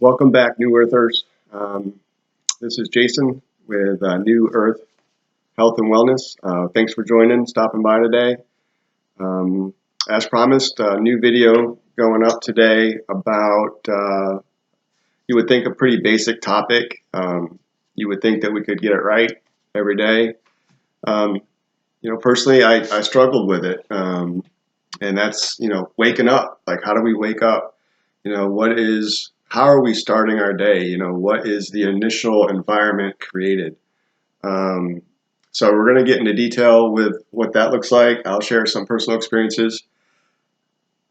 Welcome back, New Earthers. This is Jason with New Earth Health and Wellness. Thanks for stopping by today. As promised, a new video going up today about, you would think, a pretty basic topic. You would think that we could get it right every day. Personally, I struggled with it. And that's, waking up. Like, how do we wake up? How are we starting our day? What is the initial environment created? So we're going to get into detail with what that looks like. I'll share some personal experiences.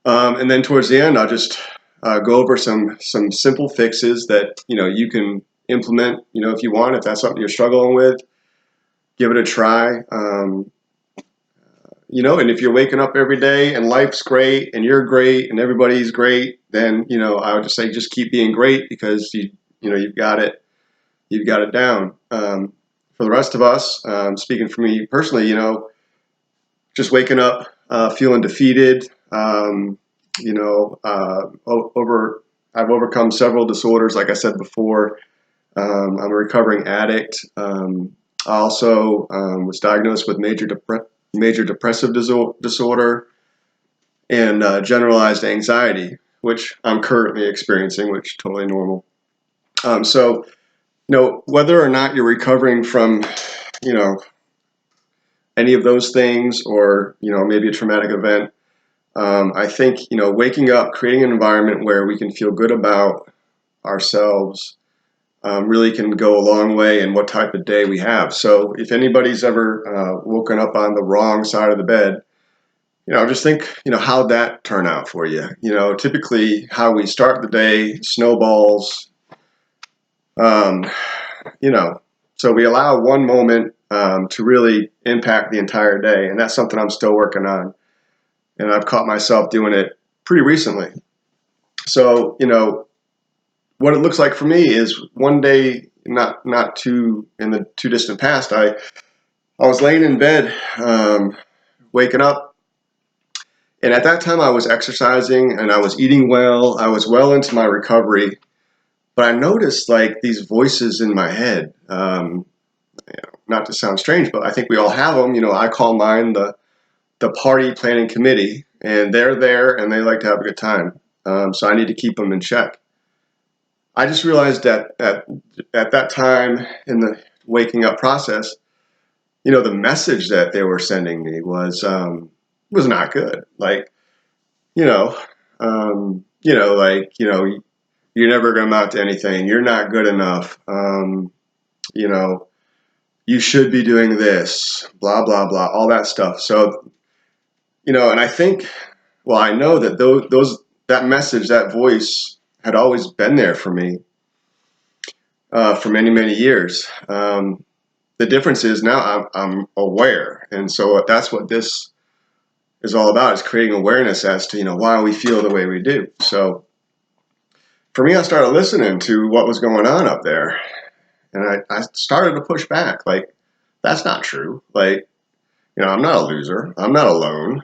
And then towards the end, I'll just go over some simple fixes that, you can implement, if you want. If that's something you're struggling with, give it a try. And if you're waking up every day and life's great and you're great and everybody's great, then, I would just say just keep being great because you've got it down. For the rest of us, speaking for me personally, just waking up, feeling defeated, I've overcome several disorders. Like I said before, I'm a recovering addict. I also was diagnosed with major depressive disorder and generalized anxiety, which I'm currently experiencing, which is totally normal. So, whether or not you're recovering from, any of those things or, maybe a traumatic event, I think, waking up, creating an environment where we can feel good about ourselves really can go a long way in what type of day we have. So if anybody's ever woken up on the wrong side of the bed, just think, how'd that turn out for you? Typically how we start the day snowballs, so we allow one moment to really impact the entire day. And that's something I'm still working on. And I've caught myself doing it pretty recently. So, what it looks like for me is one day, not too in the too distant past, I was laying in bed, waking up, and at that time I was exercising and I was eating well. I was well into my recovery, but I noticed like these voices in my head. Not to sound strange, but I think we all have them. I call mine the party planning committee, and they're there and they like to have a good time. So I need to keep them in check. I just realized that at that time in the waking up process, the message that they were sending me was not good. Like, you're never going to amount to anything. You're not good enough. You should be doing this, blah, blah, blah, all that stuff. So, and I think, well, I know that that message, that voice had always been there for me for many, many years. The difference is now I'm aware. And so that's what this is all about, is creating awareness as to, why we feel the way we do. So for me, I started listening to what was going on up there. And I started to push back. Like, that's not true. Like, I'm not a loser. I'm not alone.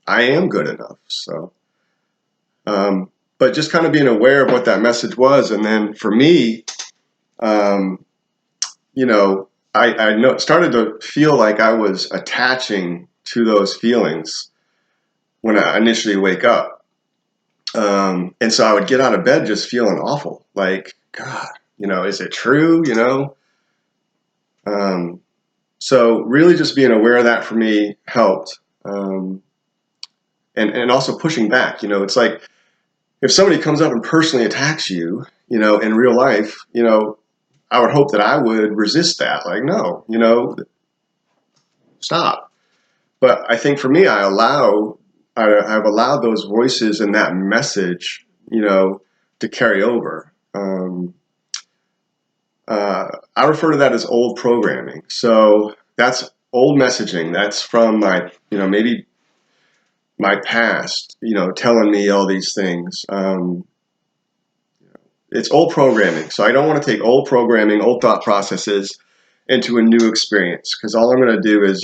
I am good enough. So, but just kind of being aware of what that message was. And then for me, I started to feel like I was attaching to those feelings when I initially wake up. And so I would get out of bed just feeling awful. Like, God, is it true? So really just being aware of that for me helped. And also pushing back, it's like if somebody comes up and personally attacks you, in real life, I would hope that I would resist that. Like, no, stop. But I think for me, I've allowed those voices and that message, to carry over. I refer to that as old programming. So that's old messaging. That's from my, maybe my past, telling me all these things. It's old programming. So I don't want to take old programming, old thought processes into a new experience, because all I'm going to do is,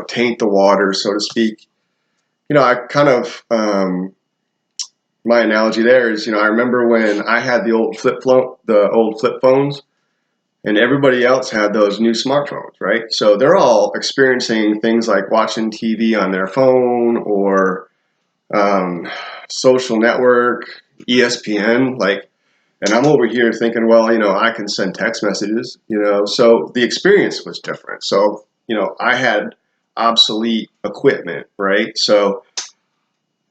taint the water, so to speak. I kind of, my analogy there is, I remember when I had the old flip phones, and everybody else had those new smartphones, right? So they're all experiencing things like watching TV on their phone or social network, ESPN, and I'm over here thinking, well, I can send text messages, so the experience was different. So, I had obsolete equipment, right? So,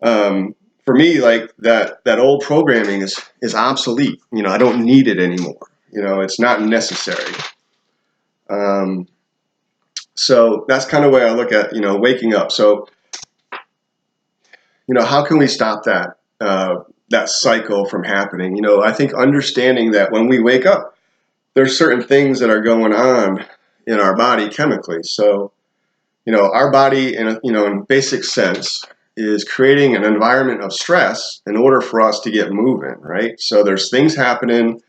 for me, like that old programming is obsolete. I don't need it anymore. It's not necessary. Um, so that's kind of the way I look at, waking up. So, how can we stop that cycle from happening? I think understanding that when we wake up, there's certain things that are going on in our body chemically. So, our body, in basic sense, is creating an environment of stress in order for us to get moving, right? So there's things happening.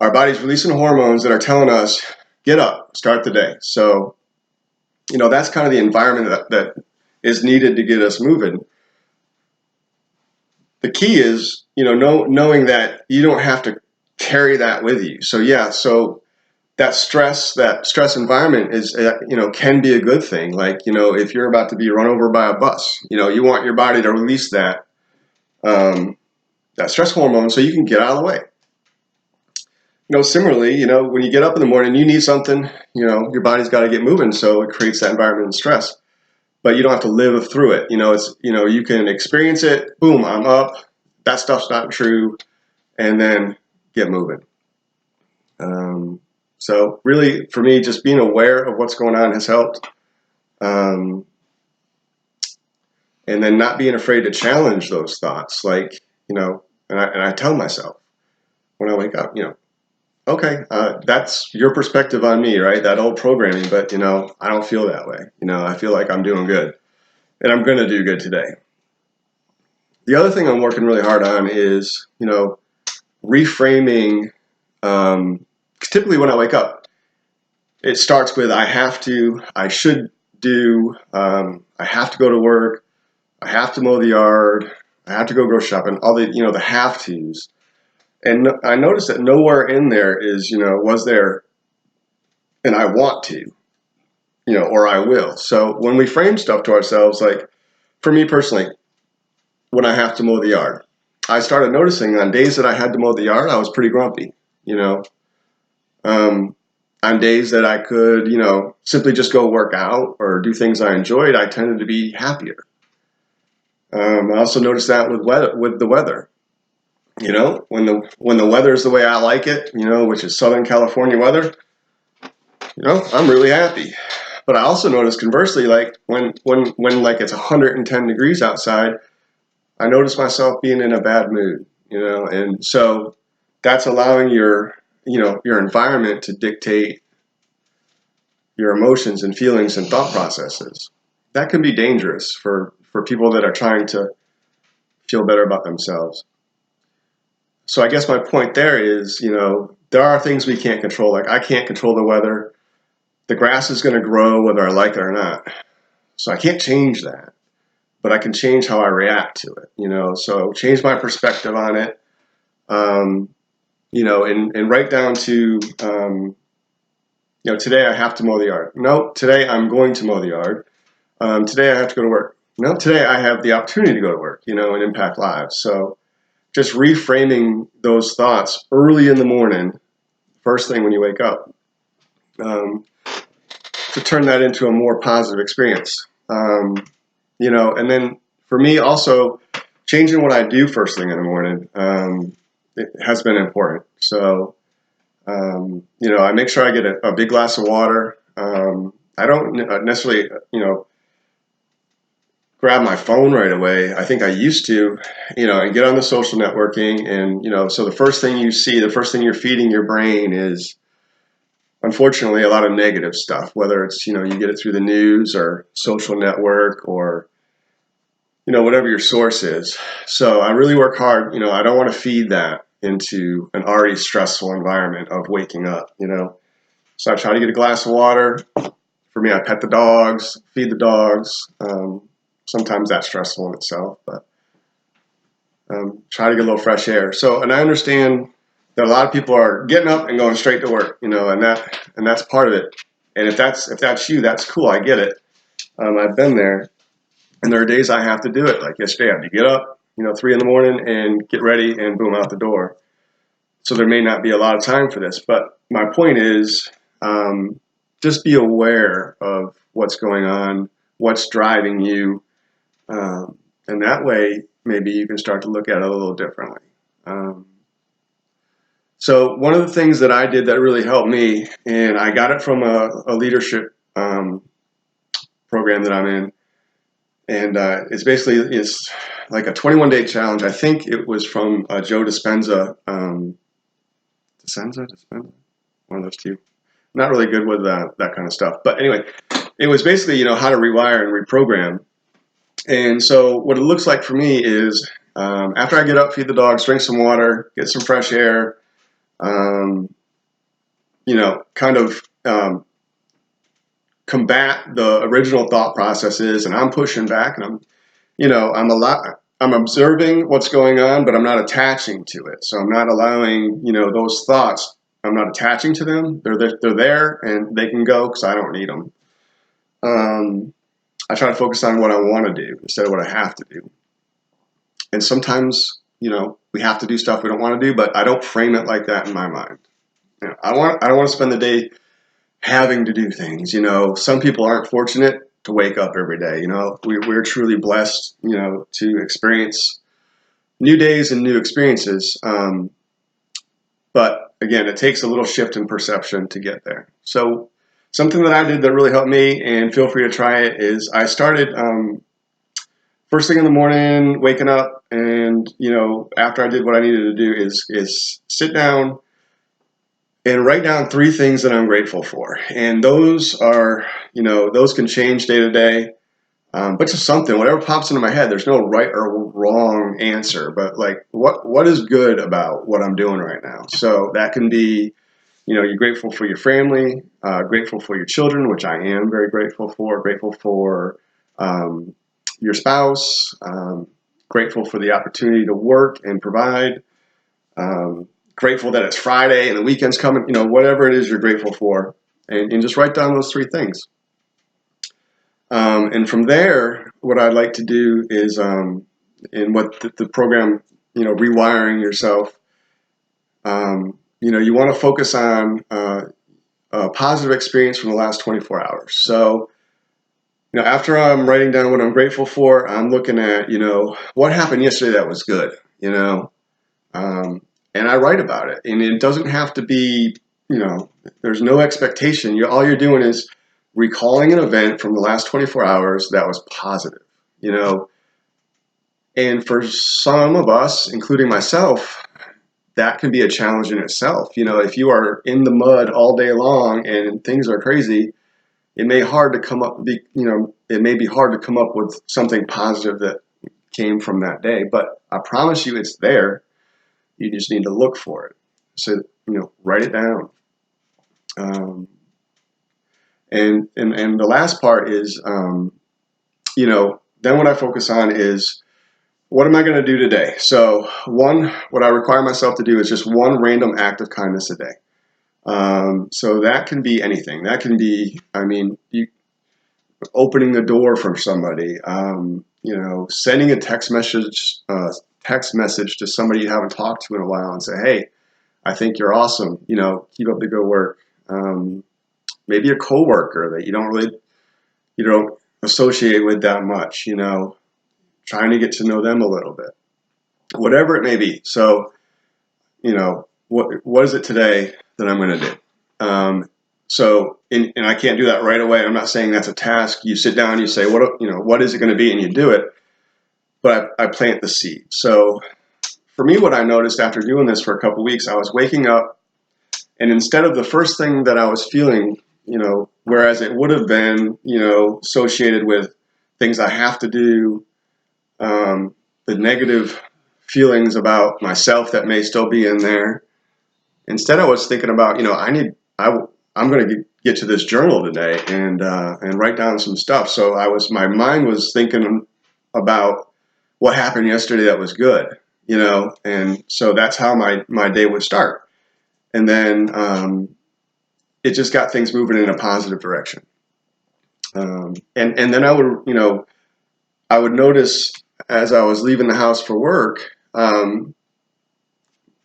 Our body's releasing hormones that are telling us, get up, start the day. So, that's kind of the environment that is needed to get us moving. The key is, knowing that you don't have to carry that with you. So that stress environment is, can be a good thing. Like, if you're about to be run over by a bus, you want your body to release that stress hormone so you can get out of the way. Similarly, when you get up in the morning, you need something, your body's got to get moving. So it creates that environment of stress, but you don't have to live through it. You can experience it. Boom, I'm up. That stuff's not true. And then get moving. So really, for me, just being aware of what's going on has helped. And then not being afraid to challenge those thoughts. Like, and I tell myself when I wake up, okay, that's your perspective on me, right? That old programming, but, I don't feel that way. I feel like I'm doing good and I'm going to do good today. The other thing I'm working really hard on is, reframing. Typically when I wake up, it starts with I have to, I should do, I have to go to work, I have to mow the yard, I have to go grocery shopping, all the, the have tos. And I noticed that nowhere in there is, was there and I want to, or I will. So when we frame stuff to ourselves, like for me personally, when I have to mow the yard, I started noticing on days that I had to mow the yard, I was pretty grumpy, on days that I could, simply just go work out or do things I enjoyed, I tended to be happier. I also noticed that with the weather. When the weather is the way I like it, which is Southern California weather, I'm really happy. But I also noticed conversely, like when like it's 110 degrees outside, I notice myself being in a bad mood, and so that's allowing your environment to dictate your emotions and feelings and thought processes. That can be dangerous for people that are trying to feel better about themselves. So I guess my point there is, there are things we can't control. Like I can't control the weather. The grass is going to grow whether I like it or not. So I can't change that, but I can change how I react to it, so change my perspective on it, and right down to, today I have to mow the yard. No, today I'm going to mow the yard. Today I have to go to work. No, today I have the opportunity to go to work, and impact lives. So just reframing those thoughts early in the morning, first thing when you wake up, to turn that into a more positive experience. And then for me also, changing what I do first thing in the morning, it has been important. So, I make sure I get a big glass of water. I don't necessarily, grab my phone right away. I think I used to, and get on the social networking. And, so the first thing you see, the first thing you're feeding your brain is, unfortunately, a lot of negative stuff, whether it's, you get it through the news or social network or, whatever your source is. So I really work hard. I don't want to feed that into an already stressful environment of waking up, So I try to get a glass of water. For me, I pet the dogs, feed the dogs. Sometimes that's stressful in itself, but try to get a little fresh air. So, and I understand that a lot of people are getting up and going straight to work, and that's part of it. And if that's you, that's cool. I get it. I've been there, and there are days I have to do it. Like yesterday, I had to get up, 3 in the morning, and get ready, and boom, out the door. So there may not be a lot of time for this, but my point is, just be aware of what's going on, what's driving you, and that way maybe you can start to look at it a little differently. So one of the things that I did that really helped me, and I got it from a leadership program that I'm in, and it's like a 21-day challenge. I think it was from Joe Dispenza, Dispenza, one of those two. I'm not really good with that kind of stuff, but anyway, it was basically how to rewire and reprogram. And so what it looks like for me is after I get up, feed the dogs, drink some water, get some fresh air, kind of combat the original thought processes, and I'm pushing back, and I'm observing what's going on, but I'm not attaching to it. So I'm not allowing, those thoughts. I'm not attaching to them. They're there, and they can go because I don't need them. I try to focus on what I want to do instead of what I have to do. And sometimes, we have to do stuff we don't want to do, but I don't frame it like that in my mind. I don't want to spend the day having to do things. Some people aren't fortunate to wake up every day. We're truly blessed, to experience new days and new experiences. But again, it takes a little shift in perception to get there. So something that I did that really helped me, and feel free to try it, is I started first thing in the morning, waking up, and after I did what I needed to do is sit down and write down 3 things that I'm grateful for. And those are, those can change day to day. But just something, whatever pops into my head. There's no right or wrong answer, but like what is good about what I'm doing right now. So that can be, you're grateful for your family, grateful for your children, which I am very grateful for your spouse, grateful for the opportunity to work and provide, grateful that it's Friday and the weekend's coming, whatever it is you're grateful for, and just write down those 3 things. And from there, what I'd like to do is, in what the program, rewiring yourself, you want to focus on a positive experience from the last 24 hours. So, after I'm writing down what I'm grateful for, I'm looking at, what happened yesterday that was good, and I write about it. And it doesn't have to be, there's no expectation. All you're doing is recalling an event from the last 24 hours that was positive, and for some of us, including myself, that can be a challenge in itself. If you are in the mud all day long and things are crazy, it may be hard to come up with something positive that came from that day. But I promise you, it's there. You just need to look for it. So, write it down. And the last part is, then what I focus on is, what am I going to do today? So what I require myself to do is just one random act of kindness a day. So that can be anything. That can be, opening the door for somebody, sending a text message to somebody you haven't talked to in a while and say, hey, I think you're awesome. Keep up the good work. Maybe a coworker that you don't associate with that much, trying to get to know them a little bit, whatever it may be. So, what is it today that I'm going to do? And I can't do that right away. I'm not saying that's a task. You sit down, you say, what is it going to be? And you do it. But I plant the seed. So for me, what I noticed after doing this for a couple of weeks, I was waking up, and instead of the first thing that I was feeling, whereas it would have been, associated with things I have to do, the negative feelings about myself that may still be in there. Instead, I was thinking about, I'm going to get to this journal today and write down some stuff. So my mind was thinking about what happened yesterday that was good, and so that's how my day would start. And then it just got things moving in a positive direction. And then I would notice as I was leaving the house for work,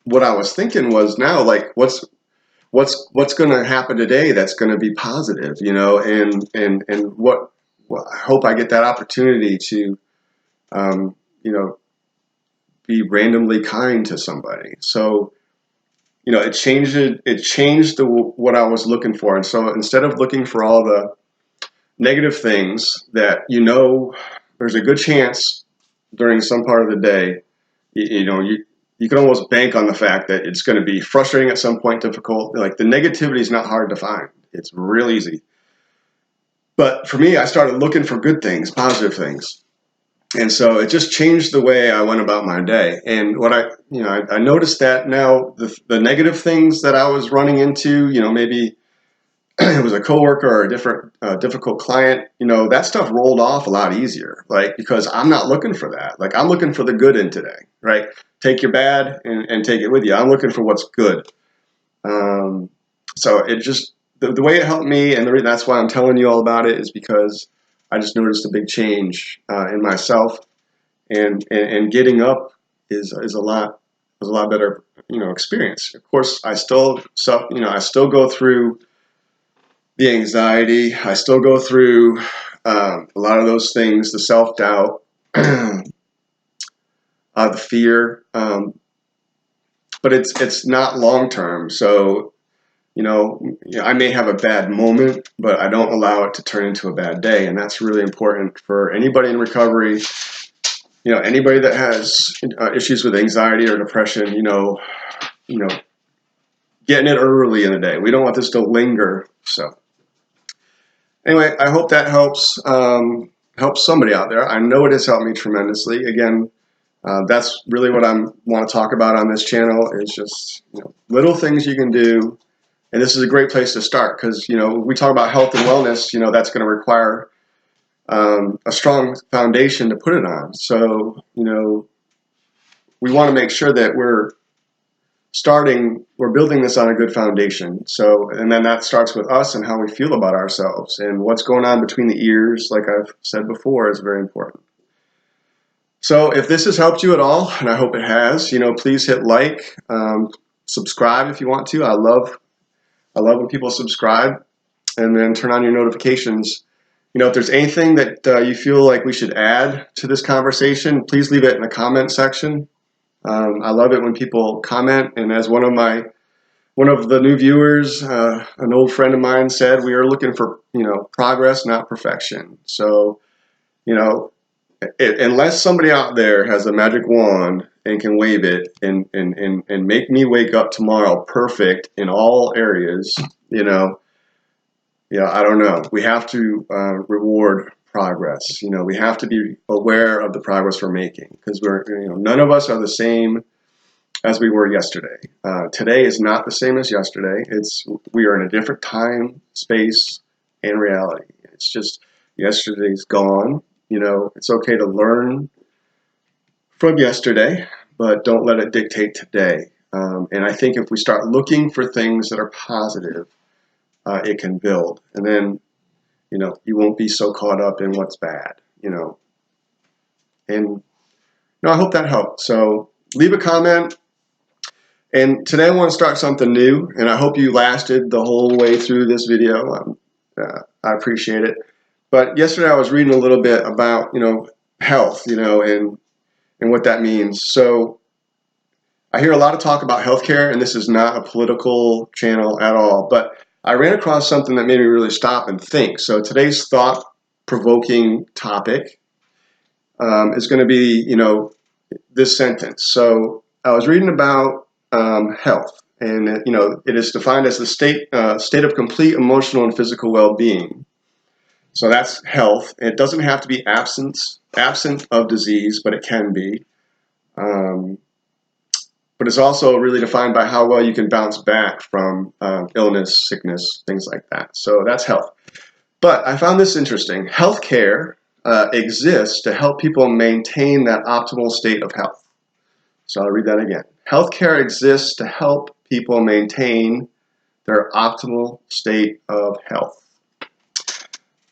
what I was thinking was now, like, what's going to happen today that's going to be positive, and what I hope I get that opportunity to, you know, be randomly kind to somebody. So, it changed what I was looking for. And so instead of looking for all the negative things that, there's a good chance during some part of the day, you can almost bank on the fact that it's going to be frustrating at some point, difficult. Like, the negativity is not hard to find. It's real easy. But for me, I started looking for good things, positive things. And so it just changed the way I went about my day. And what I noticed that now the negative things that I was running into, maybe it was a coworker or a different difficult client, that stuff rolled off a lot easier, like, because I'm not looking for that. Like, I'm looking for the good in today, right? Take your bad and take it with you. I'm looking for what's good. So it just, the way it helped me, and that's why I'm telling you all about it, is because I just noticed a big change in myself, and getting up is a lot better, experience. Of course, I still go through the anxiety. I still go through a lot of those things, the self-doubt, the fear, but it's not long-term. So, I may have a bad moment, but I don't allow it to turn into a bad day. And that's really important for anybody in recovery, anybody that has issues with anxiety or depression, getting it early in the day. We don't want this to linger. So anyway, I hope that helps somebody out there. I know it has helped me tremendously. Again, that's really what I want to talk about on this channel, is just little things you can do. And this is a great place to start, because we talk about health and wellness. That's going to require a strong foundation to put it on. So we want to make sure that we're building this on a good foundation. So, and then that starts with us and how we feel about ourselves, and what's going on between the ears, like I've said before, is very important. So if this has helped you at all, and I hope it has, please hit like, subscribe if you want to. I love when people subscribe, and then turn on your notifications. If there's anything that you feel like we should add to this conversation, please leave it in the comment section. I love it when people comment. And as one of the new viewers, an old friend of mine, said, we are looking for progress, not perfection. So unless somebody out there has a magic wand and can wave it and make me wake up tomorrow perfect in all areas, I don't know. We have to reward progress. We have to be aware of the progress we're making, because none of us are the same as we were yesterday. Today is not the same as yesterday. We are in a different time, space, and reality. It's just yesterday's gone. It's okay to learn from yesterday, but don't let it dictate today. And I think if we start looking for things that are positive, it can build. And then, you won't be so caught up in what's bad, And I hope that helped. So leave a comment. And today I want to start something new, and I hope you lasted the whole way through this video. I appreciate it. But yesterday I was reading a little bit about, health, and what that means. So I hear a lot of talk about healthcare, and this is not a political channel at all, but I ran across something that made me really stop and think. So today's thought-provoking topic is going to be, this sentence. So I was reading about health, and it is defined as the state of complete emotional and physical well-being. So that's health. It doesn't have to be absent of disease, but it can be. But it's also really defined by how well you can bounce back from illness, sickness, things like that. So that's health. But I found this interesting. Healthcare exists to help people maintain that optimal state of health. So I'll read that again. Healthcare exists to help people maintain their optimal state of health.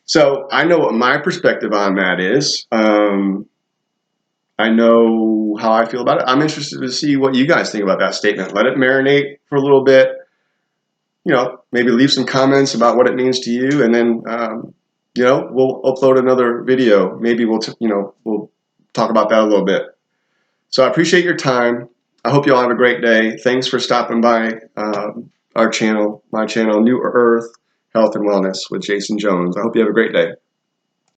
So I know what my perspective on that is. I know how I feel about it. I'm interested to see what you guys think about that statement. Let it marinate for a little bit. Maybe leave some comments about what it means to you, and then we'll upload another video. Maybe we'll talk about that a little bit. So I appreciate your time. I hope you all have a great day. Thanks for stopping by our channel, my channel, New Earth Health and Wellness with Jason Jones. I hope you have a great day.